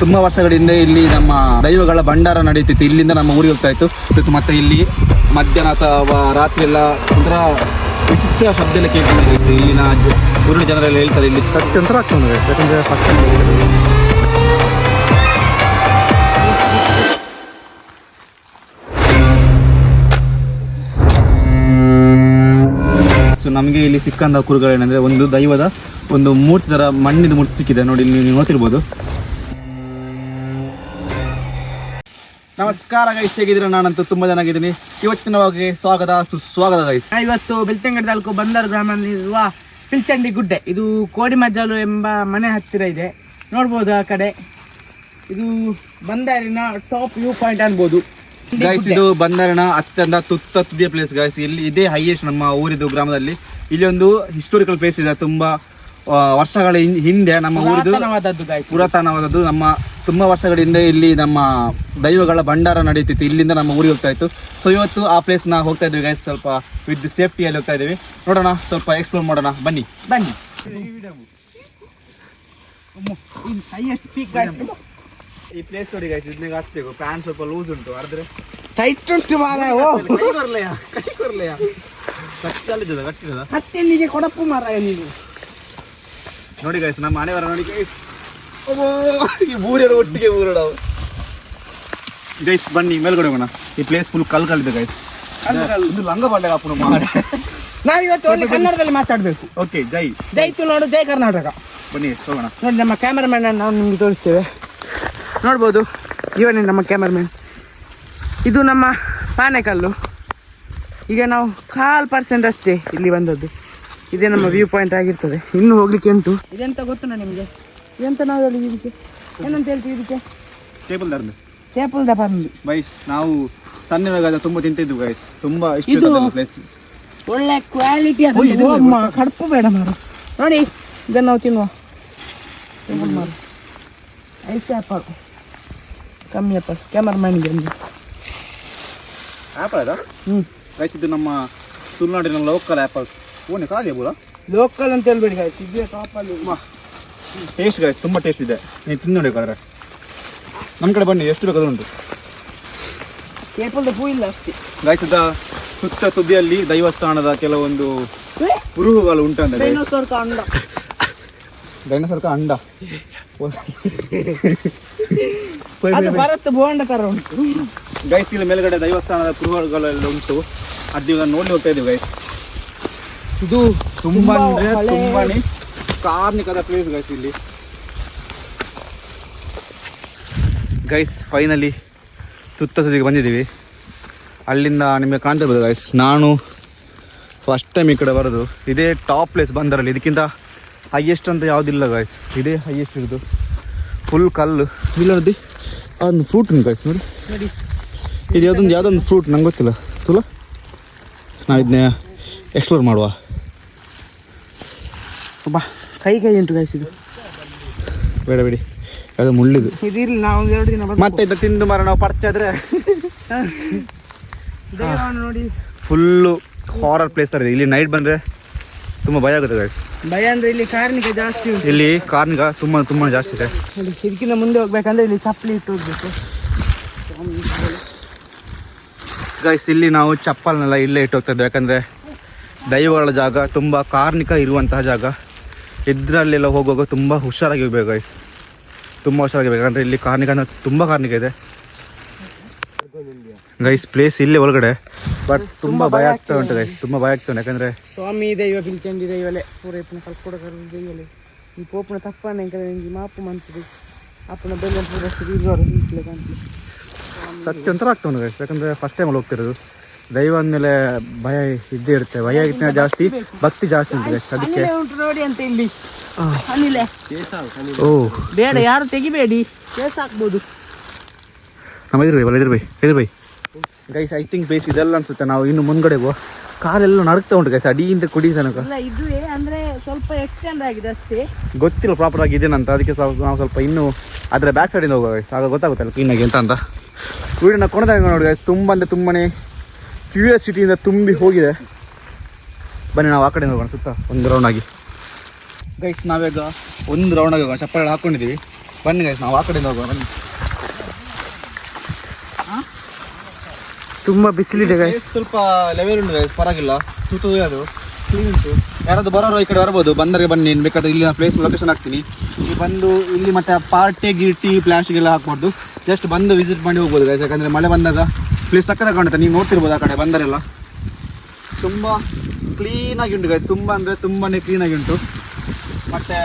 ತುಂಬಾ ವರ್ಷಗಳಿಂದ ಇಲ್ಲಿ ನಮ್ಮ ದೈವಗಳ ಭಂಡಾರ ನಡೀತಿತ್ತು. ಇಲ್ಲಿಂದ ನಮ್ಮ ಊರಿಗೆ ಹೋಗ್ತಾ ಇತ್ತು. ಮತ್ತೆ ಇಲ್ಲಿ ಮಧ್ಯಾಹ್ನ ಅಥವಾ ರಾತ್ರಿ ಎಲ್ಲ ಒಂಥರ ವಿಚಿತ್ರ ಶಬ್ದ ಎಲ್ಲ ಕೇಳ್ಕೊಂಡಿತ್ತು. ಇಲ್ಲಿನ ಊರಿನ ಜನರೆಲ್ಲ ಹೇಳ್ತಾರೆ ಇಲ್ಲಿ ಸತ್ಯಂತರ ಆಗ್ತದೆ. ಯಾಕಂದ್ರೆ ಫಸ್ಟ್ ಸೊ ನಮಗೆ ಇಲ್ಲಿ ಸಿಕ್ಕಂತ ಕುರುಗಳೇನೆಂದರೆ ಒಂದು ದೈವದ ಒಂದು ಮೂರ್ತಿ ಥರ ಮಣ್ಣಿನ ಮೂರ್ತಿ ಸಿಕ್ಕಿದೆ ನೋಡಿ, ಇಲ್ಲಿ ನೀವು ನೋಡ್ತಿರ್ಬೋದು. ನಮಸ್ಕಾರ ಗೈಸ್, ಹೇಗಿದ್ದೀರಾ? ನಾನಂತೂ ತುಂಬ ಚೆನ್ನಾಗಿದ್ದೀನಿ. ಇವತ್ತಿನ ಬಗ್ಗೆ ಸುಸ್ವಾಗತ ಗೈಸ್. ಇವತ್ತು ಬೆಳ್ತಂಗಡಿ ತಾಲೂಕು ಬಂದರ್ ಗ್ರಾಮದಲ್ಲಿರುವ ಪಿಲ್ಚಂಡಿ ಗುಡ್ಡೆ, ಇದು ಕೋಡಿಮಜ್ಜಲು ಎಂಬ ಮನೆ ಹತ್ತಿರ ಇದೆ. ನೋಡ್ಬೋದು ಆ ಕಡೆ, ಇದು ಬಂದರಿನ ಟಾಪ್ ವ್ಯೂ ಪಾಯಿಂಟ್ ಅನ್ಬೋದು ಗೈಸ್. ಇದು ಬಂದರಿನ ಅತ್ಯಂತ ತುದಿಯ ಪ್ಲೇಸ್ ಗೈಸ್. ಇಲ್ಲಿ ಇದೇ ಹೈಯೆಸ್ಟ್ ನಮ್ಮ ಊರಿದು ಗ್ರಾಮದಲ್ಲಿ. ಇಲ್ಲಿ ಒಂದು ಹಿಸ್ಟೋರಿಕಲ್ ಪ್ಲೇಸ್ ಇದೆ. ತುಂಬಾ ವರ್ಷಗಳ ಹಿಂದೆ ನಮ್ಮ ಊರಿದು ಪುರಾತನವಾದದ್ದು. ನಮ್ಮ ತುಂಬಾ ವರ್ಷಗಳಿಂದ ಇಲ್ಲಿ ನಮ್ಮ ದೈವಗಳ ಭಂಡಾರ ನಡೀತಿತ್ತು. ಇಲ್ಲಿಂದ ನಮ್ಮ ಊರಿಗೆ ಹೋಗ್ತಾ ಇತ್ತು. ಸೊ ಇವತ್ತು ಆ ಪ್ಲೇಸ್ ನ ಹೋಗ್ತಾ ಇದ್ವಿ ಗೈಸ್. ಸ್ವಲ್ಪ ವಿತ್ ಸೇಫ್ಟಿಯಲ್ಲಿ ಹೋಗ್ತಾ ಇದೀವಿ. ನೋಡೋಣ, ಸ್ವಲ್ಪ ಎಕ್ಸ್ಪ್ಲೋರ್ ಮಾಡೋಣ, ಬನ್ನಿ. ಈ ಪ್ಲೇಸ್ ನೋಡಿ ಗೈಸ್, ಇದನ್ನ ಹಾಕ್ಬೇಕು. ಪ್ಯಾಂಟ್ ಸ್ವಲ್ಪ ಲೂಸ್ ಉಂಟು, ಆದ್ರೆ ಟೈಟ್ ಉಂಟು ಮತ್ತೆ ಕೊಡಪ್ಪು ಮಾರಾಯ ನೀವು. ನೋಡಿ ಗೈಸ್, ನಮ್ಮ ಮನೆಯವರ ನೋಡಿ ಗೈಸ್, ಊರೆರಡು ಒಟ್ಟಿಗೆ ಊರಡವು ಗೈಸ್. ಬನ್ನಿ ಮೇಲ್ಗಡೆ ಹೋಗೋಣ. ಈ ಪ್ಲೇಸ್ ಫುಲ್ ಕಲ್ಲಿದೆ ಗೈಸ್. ಇದು ಲಂಗ ಬಾಂಡೆ ಹಾಪುಣ ಮಾಡಿ. ನಾವಿವತ್ತು ಒಂದು ಕನ್ನಡದಲ್ಲಿ ಮಾತಾಡ್ಬೇಕು. ಓಕೆ, ಜೈ ಜೈತು ನೋಡು, ಜೈ ಕರ್ನಾಟಕ. ಬನ್ನಿ ಹೋಗೋಣ. ನೋಡಿ, ನಮ್ಮ ಕ್ಯಾಮರಾಮ್ಯಾನ್ ನಾವು ನಿಮ್ಗೆ ತೋರಿಸ್ತೇವೆ. ನೋಡ್ಬೋದು, ಇವನೇ ನಮ್ಮ ಕ್ಯಾಮರಾಮ್ಯಾನ್. ಇದು ನಮ್ಮ ಪಾನೆಕಲ್ಲು. ಈಗ ನಾವು 1/4% ಅಷ್ಟೇ ಇಲ್ಲಿ ಬಂದದ್ದು. ಇದೇ ನಮ್ಮ ವ್ಯೂ ಪಾಯಿಂಟ್ ಆಗಿರ್ತದೆ. ಇನ್ನು ಹೋಗ್ಲಿಕ್ಕೆ ಉಂಟು. ಇದೆಂತ ಗೊತ್ತುಂಟ ನಿಮಗೆ? ಇದೆಂತ ನಾವು ಹೇಳಿ ಇದಕ್ಕೆ ಏನಂತ ಹೇಳ್ತೀವಿ? ಇದಕ್ಕೆ ಟೇಬಲ್ ದ ಪರ್ಲಿ ಗೈಸ್. ನಾವು ಸಣ್ಣ ತುಂಬಾ ತಿಂತಿದ್ವಿ ಗೈಸ್. ತುಂಬಾ ಇಷ್ಟ ಪ್ಲೇಸ್, ಒಳ್ಳೆ ಕ್ವಾಲಿಟಿ. ಕಡುಪು ಬೇಡ ಮಾರು. ನೋಡಿ, ಇದನ್ನು ನಾವು ತಿನ್ನುವ ಟೇಬಲ್ ಮಾರು. ಐಸ್ ಆ್ಯಪಲ್ ಕಮ್ಮಿ ಅಪ್ಪ ಕ್ಯಾಮರಾಮ್ಯಾನ್ಗೆ ಆ್ಯಪಲ್ ಅದ. ಗೈಸ್, ಇದು ನಮ್ಮ ತುಳುನಾಡಿನ ಲೋಕಲ್ ಆ್ಯಪಲ್ಸ್. ಓನೇ ಖಾಲಿ ಬೋಲ ಲೋಕಲ್ ಅಂತ ಹೇಳ್ಬೇಡಿ ಗೈಸ್, ಇದೇ ಟಾಪಲ್ಲಿ. ಟೇಸ್ಟ್ ಗೈಸ್, ತುಂಬ ಟೇಸ್ಟ್ ಇದೆ. ನೀವು ತಿಂದು ನೋಡಿಬೇಕಾದ್ರೆ ನಮ್ಮ ಕಡೆ ಬನ್ನಿ, ಎಷ್ಟು ಬೇಕಾದ್ರೂ ಉಂಟು. ಟೇಬಲ್ ಹೂ ಇಲ್ಲ ಅಷ್ಟೇ ಗೈಸ್. ಸುತ್ತ ತುದಿಯಲ್ಲಿ ದೈವಸ್ಥಾನದ ಕೆಲವೊಂದು ಕುರುಹುಗಳು ಉಂಟಂದ್ರೆ ಡೈನೋಸಾರ್ ಅಂಡ ಭರತ್ ಬೋಂಡ ತರ ಉಂಟು ಗೈಸ್. ಇಲ್ಲಿ ಮೇಲ್ಗಡೆ ದೈವಸ್ಥಾನದ ಕುರುಹುಗಳೆಲ್ಲ ಉಂಟು. ಅದೀಗ ನೋಡಿ ಹೋಗ್ತಾ ಇದ್ದೀವಿ ಗೈಸ್. ಇದು ತುಂಬಾ ಅಂದ್ರೆ ತುಂಬಾನೇ ಕಾರ್ಣಿಕದ ಪ್ಲೇಸ್ ಗೈಸ್. ಇಲ್ಲಿ ಗೈಸ್ ಫೈನಲಿ ತುತ್ತ ತುದಿಗೆ ಬಂದಿದ್ದೀವಿ. ಅಲ್ಲಿಂದ ನಿಮಗೆ ಕಾಣ್ತಿರ್ಬೋದು ಗೈಸ್. ನಾನು ಫಸ್ಟ್ ಟೈಮ್ ಈ ಕಡೆ ಬರೋದು. ಇದೇ ಟಾಪ್ ಪ್ಲೇಸ್ ಬಂದರಲ್ಲಿ. ಇದಕ್ಕಿಂತ ಹೈಯೆಸ್ಟ್ ಅಂತ ಯಾವುದಿಲ್ಲ ಗೈಸ್. ಇದೇ ಹೈಯೆಸ್ಟ್ ಇರೋದು. ಫುಲ್ ಕಲ್ಲು. ಇಲ್ಲ ನೋಡಿ, ಅದೊಂದು ಫ್ರೂಟ್ ಉಂಟು ಗೈಸ್. ನೋಡಿ, ಇದು ಯಾವುದೊಂದು ಫ್ರೂಟ್ ನಂಗೆ ಗೊತ್ತಿಲ್ಲ. ತುಲ ನಾವು ಇದನ್ನೇ ಎಕ್ಸ್ಪ್ಲೋರ್ ಮಾಡುವ. ಬಾ, ಕೈ ಉಂಟು ಗೈಸ್. ಇದು ಬೇಡ ಬಿಡಿ, ಅದು ಮುಳ್ಳಿದು. ಇದಿಲ್ಲ, ನಾವು 2 ದಿನ ಮತ್ತೆ ಇದು ತಿಂದು ಮರ ನಾವು ಪರ್ಚೆ ಆದ್ರೆ ನೋಡಿ. ಫುಲ್ಲು ಹಾರರ್ ಪ್ಲೇಸ್ ತರ ಇದೆ. ಇಲ್ಲಿ ನೈಟ್ ಬಂದ್ರೆ ತುಂಬಾ ಭಯ ಆಗುತ್ತೆ ಗೈಸ್. ಭಯ ಅಂದ್ರೆ ಇಲ್ಲಿ ಕಾರ್ಣಿಕ ಜಾಸ್ತಿ ಉಂಟು. ಇಲ್ಲಿ ಕಾರ್ಣಿಕ ತುಂಬಾ ಜಾಸ್ತಿ ಇದೆ. ಇದಕ್ಕಿಂತ ಮುಂದೆ ಹೋಗ್ಬೇಕಂದ್ರೆ ಇಲ್ಲಿ ಚಪ್ಪಲಿ ಇಟ್ಟು ಹೋಗ್ಬೇಕು ಗೈಸ್. ಇಲ್ಲಿ ನಾವು ಚಪ್ಪಲ್ನೆಲ್ಲ ಇಲ್ಲೇ ಇಟ್ಟು ಹೋಗ್ತಾ ಇದ್ದೇವೆ. ಯಾಕಂದ್ರೆ ದೈವಗಳ ಜಾಗ, ತುಂಬ ಕಾರ್ಣಿಕ ಇರುವಂತಹ ಜಾಗ. ಇದರಲ್ಲೆಲ್ಲ ಹೋಗುವಾಗ ತುಂಬ ಹುಷಾರಾಗಿ ಹೋಗ್ಬೇಕು ಗೈಸ್. ತುಂಬ ಹುಷಾರಾಗಿರ್ಬೇಕು. ಯಾಕಂದರೆ ಇಲ್ಲಿ ತುಂಬ ಕಾರ್ಣಿಕ ಇದೆ ಗೈಸ್. ಪ್ಲೇಸ್ ಇಲ್ಲೇ ಒಳಗಡೆ, ಬಟ್ ತುಂಬ ಭಯ ಆಗ್ತಾ ಉಂಟು ಗೈಸ್. ತುಂಬ ಭಯ ಆಗ್ತಾ ಉಂಟು. ಯಾಕಂದರೆ ಸ್ವಾಮಿ ದೈವ ಪಿಲ್ಚಂಡಿ ದೈವಲೆ ಪೂರ ಇಪ್ಪನ ಕಲ್ಕೊಡಕ ದೈವಲೆ ಈ ಪೋಪನ ತಪ್ಪನೆ ಮಾಪು ಮಂತದೆ ಅಪ್ಪನ ಬೆಲ್ಲ ಪೂರ ಸತ್ಯಂತರ ಆಗ್ತಾ ಉಂಟು ಗೈಸ್. ಯಾಕಂದರೆ ಫಸ್ಟ್ ಟೈಮಲ್ಲಿ ಹೋಗ್ತಿರೋದು. ದೈವ ಅಂದಮೇಲೆ ಭಯ ಇದ್ದೇ ಇರುತ್ತೆ. ಭಯ ಆಗಿದ್ದ ಜಾಸ್ತಿ, ಭಕ್ತಿ ಜಾಸ್ತಿ ಉಂಟು ಗೈಸ್. ಅದಕ್ಕೆ ಉಂಟು ನೋಡಿ ಅಂತ ಇಲ್ಲಿ ಓ ಬೇಡ, ಯಾರು ತೆಗಿಬೇಡಿ, ಕೇಸ್ ಹಾಕ್ಬೋದು. ನಮ್ಮ ಎದುರು bye guys. I think base ಇದೆಲ್ಲ ಅನ್ಸುತ್ತೆ. ನಾವು ಇನ್ನು ಮುಂದ್ಗಡೆ ಹೋಗುವ. ಕಾಲೆಲ್ಲ ನಡುಕ್ತಾ ಉಂಟು ಗೈಸ್, ಅಡಿಯಿಂದ ಕುಡಿ ತನಕ. ಇದುವೇ ಅಂದ್ರೆ ಸ್ವಲ್ಪ ಎಕ್ಸ್ಟೆಂಡ್ ಆಗಿದೆ ಅಷ್ಟೇ, ಗೊತ್ತಿಲ್ಲ ಪ್ರಾಪರ್ ಆಗಿ ಇದೇನಂತ. ಅದಕ್ಕೆ ನಾವು ಸ್ವಲ್ಪ ಇನ್ನೂ ಅದರ ಬ್ಯಾಕ್ ಸೈಡಿಂದ ಹೋಗುವ ಗೈಸ್. ಆಗ ಗೊತ್ತಾಗುತ್ತಲ್ಲ ಕ್ಲೀನಾಗಿ ಅಂತ. ವೀಡಿಯೋನ ಕೊನೆದಾಗ ನೋಡಿ ಗೈಸ್. ತುಂಬ ಅಂದರೆ ತುಂಬನೇ ಕ್ಯೂರಿಯಾಸಿಟಿಯಿಂದ ತುಂಬಿ ಹೋಗಿದೆ. ಬನ್ನಿ ನಾವು ಆ ಕಡೆ ಹೋಗೋಣ ಸುತ್ತ ಒಂದು ರೌಂಡ್ ಆಗಿ ಗೈಸ್. ನಾವೀಗ ಒಂದು ರೌಂಡ್ ಆಗಿ ಹೋಗೋಣ. ಚಪ್ಪಲಿ ಹಾಕ್ಕೊಂಡಿದ್ದೀವಿ. ಬನ್ನಿ ಗೈಸ್, ನಾವು ಆ ಕಡೆಯಿಂದ ಹೋಗುವ ಬನ್ನಿ. ತುಂಬ ಬಿಸಿಲಿದೆ ಗೈಸ್. ಸ್ವಲ್ಪ ಲೆವೆಲ್ ಉಂಟು ಗೈಸ್, ಪರವಾಗಿಲ್ಲ, ಸುತ್ತು ಅದು ಕ್ಲೀನ್ ಉಂಟು. ಯಾರಾದ್ರೂ ಬರೋರು ಈ ಕಡೆ ಬರ್ಬೋದು, ಬಂದರೆ ಬನ್ನಿ. ಬೇಕಾದ್ರೆ ಇಲ್ಲಿ ಪ್ಲೇಸ್ ಲೊಕೇಶನ್ ಹಾಕ್ತೀನಿ, ಇಲ್ಲಿ ಬಂದು ಇಲ್ಲಿ ಮತ್ತೆ ಪಾರ್ಟಿ ಗಿರ್ಟಿ ಪ್ಲಾಸ್ಟಿಕ್ ಎಲ್ಲ ಹಾಕ್ಬಾರ್ದು, ಜಸ್ಟ್ ಬಂದು ವಿಸಿಟ್ ಮಾಡಿ ಹೋಗ್ಬೋದು ಗೈಸ್. ಯಾಕಂದರೆ ಮಳೆ ಬಂದಾಗ ಪ್ಲೇಸ್ ಸಕ್ಕತ್ತಾಗಿ ಕಾಣುತ್ತೆ, ನೀವು ನೋಡ್ತಿರ್ಬೋದು ಆ ಕಡೆ ಬಂದರೆಲ್ಲ. ತುಂಬ ಕ್ಲೀನಾಗಿ ಉಂಟು ಗೈಸ್, ತುಂಬ ಅಂದರೆ ತುಂಬಾ ಕ್ಲೀನಾಗಿ ಉಂಟು. ಮತ್ತು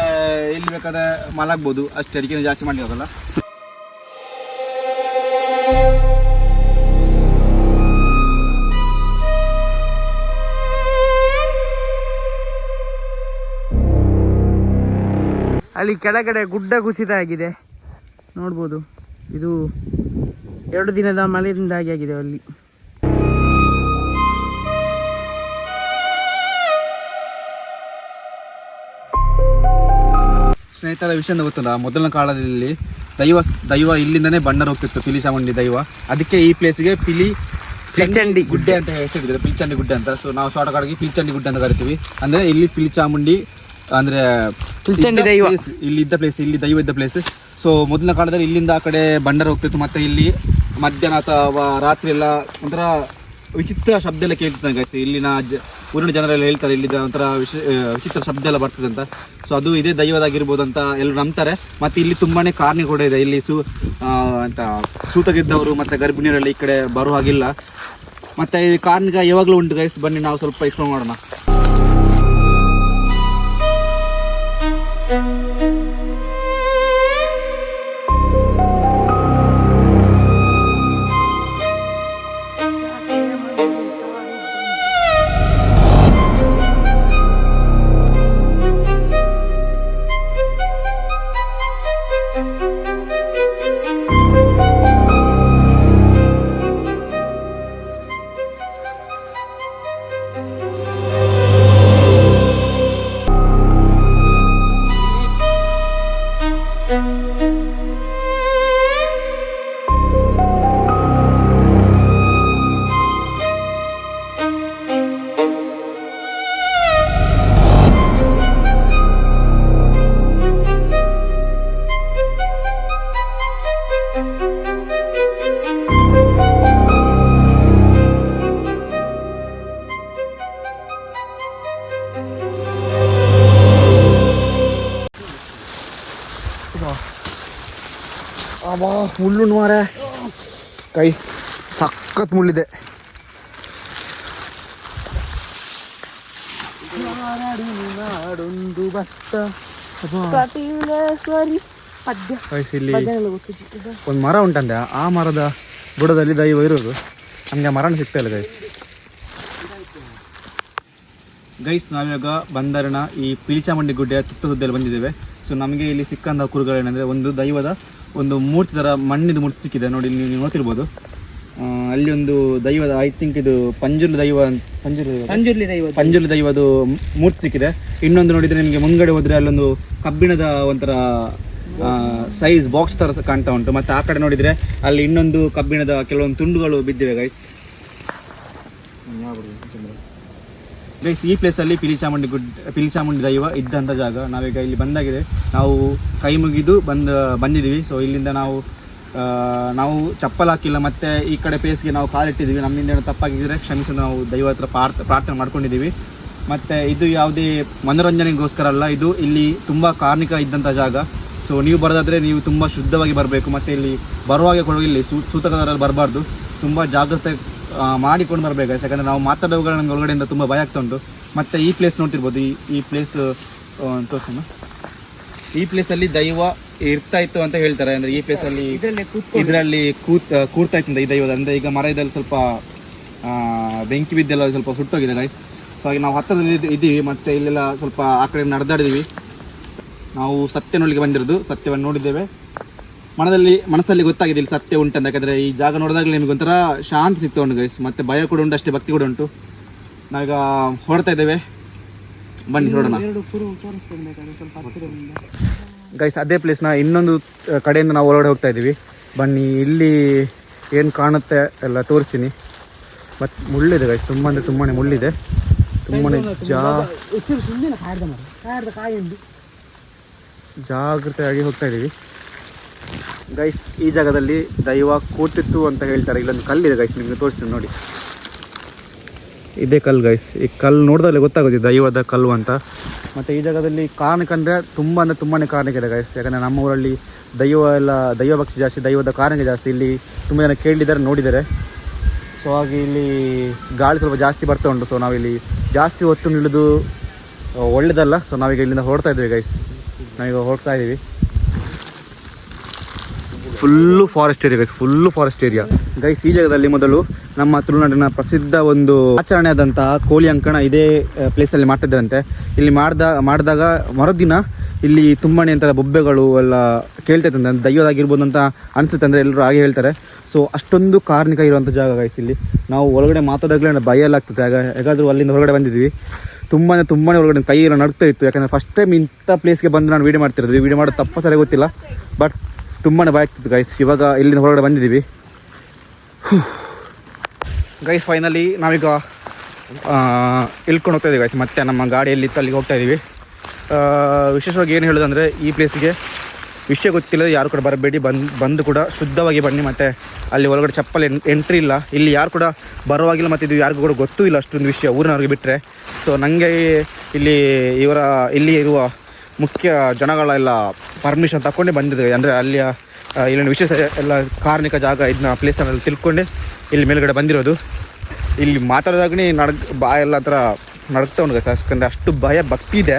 ಇಲ್ಲಿ ಬೇಕಾದ್ರೆ ಮಲಗ್ಬೋದು ಅಷ್ಟೇ, ಅದಕ್ಕೆ ಜಾಸ್ತಿ ಮಾಡಿ ಹೋಗಲ್ಲ. ಅಲ್ಲಿ ಕೆಳಗಡೆ ಗುಡ್ಡ ಕುಸಿತ ಆಗಿದೆ ನೋಡ್ಬೋದು. ಇದು 2 ದಿನದ ಮಳೆಯಿಂದಾಗಿ ಆಗಿದೆ ಅಲ್ಲಿ. ಸ್ನೇಹಿತರ ವಿಷಯ ಗೊತ್ತಲ್ಲ, ಮೊದಲನೇ ಕಾಲದಲ್ಲಿ ದೈವ ಇಲ್ಲಿಂದನೇ ಬಂಡರ್ ಹೋಗ್ತಿತ್ತು, ಪಿಲಿ ಚಾಮುಂಡಿ ದೈವ. ಅದಕ್ಕೆ ಈ ಪ್ಲೇಸ್ಗೆ ಪಿಲಿಚಂಡಿ ಗುಡ್ಡೆ ಅಂತ ಹೆಸರಿದ್ದಾರೆ, ಪಿಲಿಚಂಡಿ ಗುಡ್ಡೆ ಅಂತ. ಸೊ ನಾವು ಶಾರ್ಟ್ ಕಾಡಿಗೆ ಪಿಲಿಚಂಡಿ ಗುಡ್ಡೆ ಅಂತ ಕರಿತೀವಿ. ಅಂದರೆ ಇಲ್ಲಿ ಪಿಲಿ ಚಾಮುಂಡಿ ಅಂದರೆ ಪಿಲಿಚಂಡಿ ದೈವ ಇಲ್ಲಿ ಇದ್ದ ಪ್ಲೇಸ್, ಇಲ್ಲಿ ದೈವ ಇದ್ದ ಪ್ಲೇಸ್. ಸೊ ಮೊದಲನ ಕಾಲದಲ್ಲಿ ಇಲ್ಲಿಂದ ಆ ಕಡೆ ಬಂಡರ್ ಹೋಗ್ತಿತ್ತು. ಮತ್ತು ಇಲ್ಲಿ ಮಧ್ಯಾಹ್ನ ಅಥವಾ ರಾತ್ರಿ ಎಲ್ಲ ಒಂಥರ ವಿಚಿತ್ರ ಶಬ್ದ ಎಲ್ಲ ಕೇಳ್ತಿದ್ದೆ ಗೈಸ್. ಇಲ್ಲಿನ ಊರಿನ ಜನರೆಲ್ಲ ಹೇಳ್ತಾರೆ, ಇಲ್ಲಿದ್ದ ಒಂಥರ ವಿಚಿತ್ರ ಶಬ್ದ ಎಲ್ಲ ಬರ್ತದೆ ಅಂತ. ಸೊ ಅದು ಇದೇ ದೈವದಾಗಿರ್ಬೋದು ಅಂತ ಎಲ್ಲರೂ ನಂಬ್ತಾರೆ. ಮತ್ತು ಇಲ್ಲಿ ತುಂಬಾ ಕಾರ್ನಿ ಕೂಡ ಇದೆ. ಇಲ್ಲಿ ಅಂತ ಸೂತಗಿದ್ದವರು ಮತ್ತು ಗರ್ಭಿಣಿಯರೆಲ್ಲ ಈ ಕಡೆ ಬರೋ ಹಾಗಿಲ್ಲ. ಮತ್ತು ಈ ಕಾರ್ನಿಕ ಯಾವಾಗಲೂ ಉಂಟು ಗೈಸ್, ಬನ್ನಿ ನಾವು ಸ್ವಲ್ಪ ಎಕ್ಸ್ಪ್ಲೋರ್ ಮಾಡೋಣ. ಮುಳ್ಳು ಮಾರೆ ಗೈಸ್, ಸಖತ್ ಮುಳ್ಳಿದೆ. ಇಲ್ಲಿ ಒಂದು ಮರ ಉಂಟಂತೆ, ಆ ಮರದ ಬುಡದಲ್ಲಿ ದೈವ ಇರೋದು. ನಮಗೆ ಆ ಮರನ ಸಿಗ್ತಾ ಇಲ್ಲ ಗೈಸ್. ನಾವಿವಾಗ ಬಂದರನ ಈ ಪಿಲಿಚಾಮುಂಡಿ ಗುಡ್ಡೆಯ ತುತ್ತದಲ್ಲಿ ಬಂದಿದ್ದೇವೆ. ಸೊ ನಮಗೆ ಇಲ್ಲಿ ಸಿಕ್ಕಂಥ ಕುರುಗಳೇನೆಂದರೆ, ಒಂದು ದೈವದ ಒಂದು ಮೂರ್ತಿ ಥರ ಮಣ್ಣಿದ ಮೂರ್ತಿ ಸಿಕ್ಕಿದೆ ನೋಡಿ, ಇಲ್ಲಿ ನೀವು ನೋಡ್ತಿರ್ಬೋದು. ಅಲ್ಲಿ ಒಂದು ದೈವದ, ಐ ಥಿಂಕ್ ಇದು ಪಂಜುರ್ಲಿ ದೈವದು ಮೂರ್ತಿ ಸಿಕ್ಕಿದೆ. ಇನ್ನೊಂದು ನೋಡಿದರೆ ನಿಮಗೆ ಮುಂದ್ಗಡೆ ಹೋದರೆ ಅಲ್ಲೊಂದು ಕಬ್ಬಿಣದ ಒಂಥರ ಸೈಜ್ ಬಾಕ್ಸ್ ಥರ ಕಾಣ್ತಾ ಉಂಟು. ಮತ್ತು ಆ ಕಡೆ ನೋಡಿದರೆ ಅಲ್ಲಿ ಇನ್ನೊಂದು ಕಬ್ಬಿಣದ ಕೆಲವೊಂದು ತುಂಡುಗಳು ಬಿದ್ದಿವೆ ಗೈಸ್. ಈ ಪ್ಲೇಸಲ್ಲಿ ಪಿಲಿಚಾಮುಂಡಿ ದೈವ ಇದ್ದಂಥ ಜಾಗ. ನಾವೀಗ ಇಲ್ಲಿ ಬಂದಾಗಿದೆ, ನಾವು ಕೈ ಮುಗಿದು ಬಂದಿದ್ದೀವಿ. ಸೊ ಇಲ್ಲಿಂದ ನಾವು ಚಪ್ಪಲ್ ಹಾಕಿಲ್ಲ, ಮತ್ತು ಈ ಕಡೆ ಪ್ಲೇಸ್ಗೆ ನಾವು ಕಾಲಿಟ್ಟಿದ್ದೀವಿ. ನಮ್ಮಿಂದ ಏನೋ ತಪ್ಪಾಗಿದ್ದರೆ ಕ್ಷಮಿಸಿ, ನಾವು ದೈವ ಹತ್ರ ಪ್ರಾರ್ಥನೆ ಮಾಡ್ಕೊಂಡಿದ್ದೀವಿ. ಮತ್ತು ಇದು ಯಾವುದೇ ಮನೋರಂಜನೆಗೋಸ್ಕರ ಅಲ್ಲ, ಇದು ಇಲ್ಲಿ ತುಂಬ ಕಾರ್ಮಿಕ ಇದ್ದಂಥ ಜಾಗ. ಸೊ ನೀವು ಬರೋದಾದರೆ ನೀವು ತುಂಬ ಶುದ್ಧವಾಗಿ ಬರಬೇಕು. ಮತ್ತು ಇಲ್ಲಿ ಬರುವಾಗೆ ಕೂಡ ಇಲ್ಲಿ ಸೂತಕದಲ್ಲಿ ಬರಬಾರ್ದು, ತುಂಬ ಜಾಗ್ರತೆ ಮಾಡಿಕೊಂಡು ಬರಬೇಕು. ಯಾಕಂದರೆ ನಾವು ಮಾತಾಡೋವುಗಳು ನಮಗೆ ಒಳಗಡೆಯಿಂದ ತುಂಬ ಭಯ ಆಗ್ತಾ ಉಂಟು. ಮತ್ತು ಈ ಪ್ಲೇಸ್ ನೋಡ್ತಿರ್ಬೋದು, ಈ ಪ್ಲೇಸ್ ತೋರಿಸೋಣ. ಈ ಪ್ಲೇಸಲ್ಲಿ ದೈವ ಇರ್ತಾ ಇತ್ತು ಅಂತ ಹೇಳ್ತಾರೆ. ಅಂದರೆ ಈ ಪ್ಲೇಸಲ್ಲಿ ಇದರಲ್ಲಿ ಕೂರ್ತಾ ಇತ್ತು ಈ ದೈವದ. ಅಂದರೆ ಈಗ ಮರ ಇದ್ದಲ್ಲಿ ಸ್ವಲ್ಪ ಬೆಂಕಿ ಬಿದ್ದೆಲ್ಲ ಸ್ವಲ್ಪ ಸುಟ್ಟೋಗಿದೆ ಗೈಸ್. ಸೊ ಹಾಗೆ ನಾವು ಹತ್ತಿರದಲ್ಲಿ ಇದ್ದೀವಿ, ಮತ್ತು ಇಲ್ಲೆಲ್ಲ ಸ್ವಲ್ಪ ಆ ಕಡೆ ನಡೆದಾಡಿದ್ದೀವಿ. ನಾವು ಸತ್ಯ ನೋಡಲಿಕ್ಕೆ ಬಂದಿರೋದು, ಸತ್ಯವನ್ನು ನೋಡಿದ್ದೇವೆ. ಮನಸ್ಸಲ್ಲಿ ಗೊತ್ತಾಗಿದೆ ಇಲ್ಲಿ ಸತ್ಯ ಉಂಟಂತ. ಯಾಕಂದರೆ ಈ ಜಾಗ ನೋಡಿದಾಗಲೇ ನಿಮಗೆ ಒಂಥರ ಶಾಂತಿ ಸಿಗ್ತಾ ಉಂಟು ಗೈಸ್. ಮತ್ತು ಭಯ ಕೂಡ ಉಂಟು, ಅಷ್ಟೇ ಭಕ್ತಿ ಕೂಡ ಉಂಟು. ನಾವೀಗ ಹೊರಡ್ತಾ ಇದ್ದೇವೆ, ಬನ್ನಿ ಹೊರಡೋಣ ಗೈಸ್. ಅದೇ ಪ್ಲೇಸ್ನ ಇನ್ನೊಂದು ಕಡೆಯಿಂದ ನಾವು ಹೊರಗಡೆ ಹೋಗ್ತಾ ಇದ್ದೀವಿ. ಬನ್ನಿ, ಇಲ್ಲಿ ಏನು ಕಾಣುತ್ತೆ ಎಲ್ಲ ತೋರಿಸ್ತೀನಿ. ಬಟ್ ಮುಳ್ಳಿದೆ ಗೈಸ್, ತುಂಬ ಅಂದರೆ ತುಂಬಾ ಮುಳ್ಳಿದೆ. ತುಂಬಾ ಜಾಗ್ರತೆಯಾಗಿ ಹೋಗ್ತಾ ಇದ್ದೀವಿ. ಗೈಸ್ ಈ ಜಾಗದಲ್ಲಿ ದೈವ ಕೂತಿತ್ತು ಅಂತ ಹೇಳ್ತಾರೆ. ಇಲ್ಲೊಂದು ಕಲ್ಲಿದೆ ಗೈಸ್, ನಿಮಗೆ ತೋರಿಸ್ತೀನಿ ನೋಡಿ. ಇದೇ ಕಲ್ಲು ಗೈಸ್, ಈ ಕಲ್ಲು ನೋಡಿದಾಗಲೇ ಗೊತ್ತಾಗುತ್ತೆ ದೈವದ ಕಲ್ಲು ಅಂತ. ಮತ್ತು ಈ ಜಾಗದಲ್ಲಿ ಕಾರಣಕ್ಕೆ ಅಂದರೆ ತುಂಬಾ ಕಾರಣಕ್ಕೆ ಇದೆ ಗೈಸ್. ಯಾಕಂದರೆ ನಮ್ಮ ಊರಲ್ಲಿ ದೈವ ಭಕ್ತಿ ಜಾಸ್ತಿ, ದೈವದ ಕಾರಣಕ್ಕೆ ಜಾಸ್ತಿ. ಇಲ್ಲಿ ತುಂಬ ಜನ ಕೇಳಿದ್ದಾರೆ, ನೋಡಿದ್ದಾರೆ. ಸೊ ಹಾಗೆ ಇಲ್ಲಿ ಗಾಳಿ ಸ್ವಲ್ಪ ಜಾಸ್ತಿ ಬರ್ತಾ ಉಂಟು. ಸೊ ನಾವಿಲ್ಲಿ ಜಾಸ್ತಿ ಹೊತ್ತು ನಿಲ್ಲೋದು ಒಳ್ಳೆಯದಲ್ಲ. ಸೊ ನಾವೀಗ ಇಲ್ಲಿಂದ ಹೊರಡ್ತಾ ಇದ್ದೀವಿ ಗೈಸ್, ನಾವೀಗ ಹೊರಡ್ತಾ ಇದ್ದೀವಿ. Full forest area guys, full forest area guys. ಈ ಜಾಗದಲ್ಲಿ ಮೊದಲು ನಮ್ಮ ತುಳುನಾಡಿನ ಪ್ರಸಿದ್ಧ ಒಂದು ಆಚರಣೆ ಆದಂತಹ ಕೋಳಿ ಅಂಕಣ ಇದೇ ಪ್ಲೇಸಲ್ಲಿ ಮಾಡ್ತಿದ್ದಾರಂತೆ. ಇಲ್ಲಿ ಮಾಡಿದಾಗ ಮರುದಿನ ಇಲ್ಲಿ ತುಂಬಾನೇ ಅಂತರ ಬೊಬ್ಬೆಗಳು ಎಲ್ಲ ಕೇಳ್ತೈತಂತೆ, ದೈವದಾಗಿರ್ಬೋದು ಅಂತ ಅನಿಸುತ್ತೆ, ಅಂದರೆ ಎಲ್ಲರೂ ಹಾಗೆ ಹೇಳ್ತಾರೆ. ಸೊ ಅಷ್ಟೊಂದು ಕಾರ್ಣಿಕ ಇರುವಂಥ ಜಾಗ ಗೈಸ್. ಇಲ್ಲಿ ನಾವು ಒಳಗಡೆ ಮಾತಾಡೋಗ್ಲೇ ಭಯ ಎಲ್ಲ ಆಗ್ತದೆ. ಹೇಗಾದರೂ ಅಲ್ಲಿಂದ ಹೊರಗಡೆ ಬಂದಿದ್ವಿ, ತುಂಬಾ ಒಳಗಡೆ ಕೈ ಎಲ್ಲ ನಡ್ತಾ ಇತ್ತು. ಯಾಕಂದರೆ ಫಸ್ಟ್ ಟೈಮ್ ಇಂಥ ಪ್ಲೇಸ್ಗೆ ಬಂದು ನಾನು ವೀಡಿಯೋ ಮಾಡ್ತಿರೋದು. ವೀಡಿಯೋ ಮಾಡೋದು ತಪ್ಪ ಸರಿ ಗೊತ್ತಿಲ್ಲ, ಬಟ್ ತುಂಬಾ ಭಯ ಆಗ್ತಿತ್ತು ಗೈಸ್. ಇವಾಗ ಇಲ್ಲಿಂದ ಹೊರಗಡೆ ಬಂದಿದ್ದೀವಿ ಗೈಸ್. ಫೈನಲಿ ನಾವೀಗ ಇಳ್ಕೊಂಡು ಹೋಗ್ತಾ ಇದ್ದೀವಿ ಗೈಸ್. ಮತ್ತೆ ನಮ್ಮ ಗಾಡಿಯಲ್ಲಿ ಅಲ್ಲಿಗೆ ಹೋಗ್ತಾ ಇದ್ದೀವಿ. ವಿಶೇಷವಾಗಿ ಏನು ಹೇಳೋದಂದರೆ, ಈ ಪ್ಲೇಸಿಗೆ ವಿಷಯ ಗೊತ್ತಿಲ್ಲ, ಯಾರು ಕೂಡ ಬರಬೇಡಿ, ಬಂದು ಕೂಡ ಶುದ್ಧವಾಗಿ ಬನ್ನಿ. ಮತ್ತು ಅಲ್ಲಿ ಒಳಗಡೆ ಚಪ್ಪಲ್ ಎಂಟ್ರಿ ಇಲ್ಲ, ಇಲ್ಲಿ ಯಾರು ಕೂಡ ಬರುವಾಗಿಲ್ಲ, ಮತ್ತು ಇದು ಯಾರಿಗೂ ಕೂಡ ಗೊತ್ತೂ ಇಲ್ಲ ಅಷ್ಟೊಂದು ವಿಷಯ ಊರಿನವ್ರಿಗೆ ಬಿಟ್ಟರೆ. ಸೊ ನನಗೆ ಇಲ್ಲಿ ಇರುವ ಮುಖ್ಯ ಜನಗಳೆಲ್ಲ ಪರ್ಮಿಷನ್ ತಗೊಂಡೇ ಬಂದಿದ್ದೇವೆ. ಅಂದರೆ ಅಲ್ಲಿಯ ಇಲ್ಲಿನ ವಿಶೇಷ ಎಲ್ಲ ಕಾರ್ಣಿಕ ಜಾಗ ಇದನ್ನ ಪ್ಲೇಸನ್ನೆಲ್ಲ ತಿಳ್ಕೊಂಡೆ ಇಲ್ಲಿ ಮೇಲ್ಗಡೆ ಬಂದಿರೋದು. ಇಲ್ಲಿ ಮಾತಾಡೋದಾಗನೇ ಬಾಯೆಲ್ಲ ಥರ ನಡಗ್ತಾ ಉಂಟು ಗೈಸ್. ಯಾಕಂದರೆ ಅಷ್ಟು ಭಯ ಭಕ್ತಿ ಇದೆ.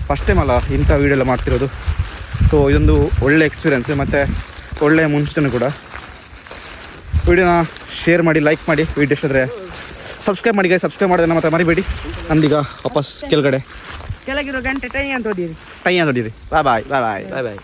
ಫಸ್ಟ್ ಟೈಮ್ ಅಲ್ಲ ಇಂಥ ವೀಡಿಯೋ ಎಲ್ಲ ಮಾಡ್ತಿರೋದು. ಸೊ ಇದೊಂದು ಒಳ್ಳೆ ಎಕ್ಸ್ಪೀರಿಯೆನ್ಸ್ ಮತ್ತು ಒಳ್ಳೆಯ ಮುನ್ಸೂಚನೆ ಕೂಡ. ವಿಡಿಯೋನ ಶೇರ್ ಮಾಡಿ, ಲೈಕ್ ಮಾಡಿ, ವಿಡಿಯೋ ಇಷ್ಟ ಆದರೆ ಸಬ್ಸ್ಕ್ರೈಬ್ ಮಾಡಿ ಗೈಸ್. ಸಬ್ಸ್ಕ್ರೈಬ್ ಮಾಡೋದನ್ನ ಮಾತ್ರ ಮರಿಬೇಡಿ. ನಮ್ದೀಗ ವಾಪಸ್ ಕೆಳಗಿರೋ ಗಂಟೆ ಟೈ ಅಂತ ಹೊಡೀರಿ. ಬಾಯ್ ಬಾಯ್ ಬಾಯ್ ಬಾಯ್.